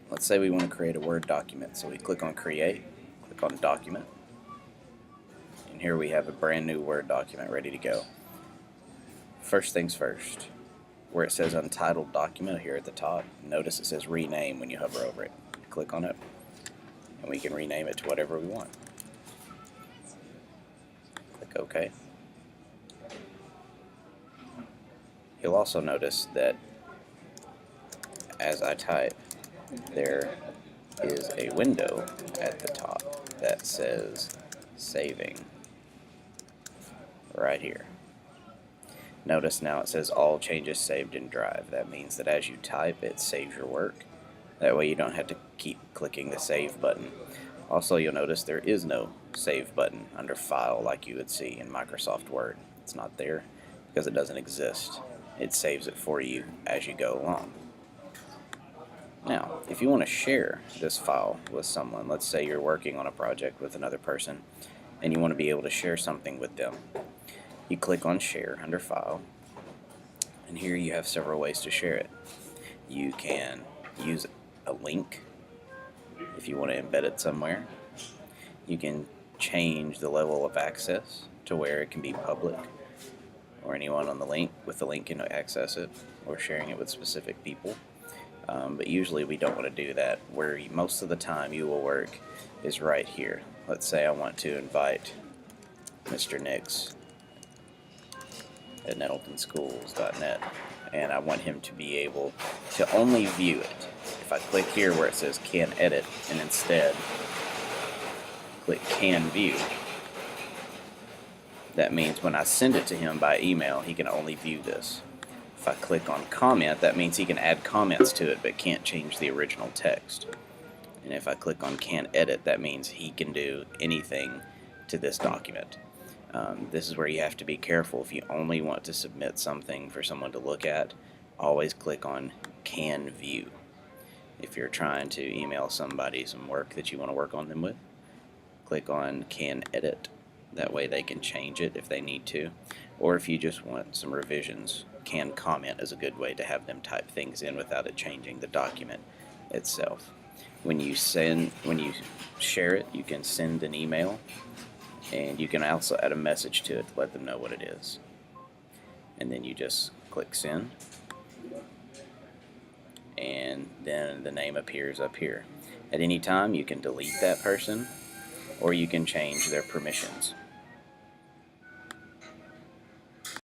Let's say we want to create a Word document, so we click on Create, click on Document, and here we have a brand new Word document ready to go. First things first, where it says Untitled Document here at the top, notice it says Rename when you hover over it. Click on it, and we can rename it to whatever we want. Click OK. You'll also notice that as I type, there is a window at the top that says Saving right here. Notice now it says all changes saved in Drive. That means that as you type, it saves your work. That way you don't have to keep clicking the Save button. Also, you'll notice there is no Save button under File like you would see in Microsoft Word. It's not there because it doesn't exist. It saves it for you as you go along. Now, if you want to share this file with someone, let's say you're working on a project with another person and you want to be able to share something with them, you click on Share under File, and here you have several ways to share it. You can use a link if you want to embed it somewhere. You can change the level of access to where it can be public, or anyone on the link with the link can access it, or sharing it with specific people. But usually we don't want to do that. Where most of the time you will work is right here. Let's say I want to invite Mr. Nix at nettletonschools.net, and I want him to be able to only view it. If I click here where it says Can Edit and instead click Can View, that means when I send it to him by email, he can only view this. If I click on Comment, that means he can add comments to it but can't change the original text. And if I click on Can Edit, that means he can do anything to this document. This is where you have to be careful. If you only want to submit something for someone to look at, always click on Can View. If you're trying to email somebody some work that you want to work on them with, click on Can Edit. That way they can change it if they need to. Or if you just want some revisions, Can Comment is a good way to have them type things in without it changing the document itself. When you share it, you can send an email, and you can also add a message to it to let them know what it is. And then you just click Send, and then the name appears up here. At any time you can delete that person, or you can change their permissions.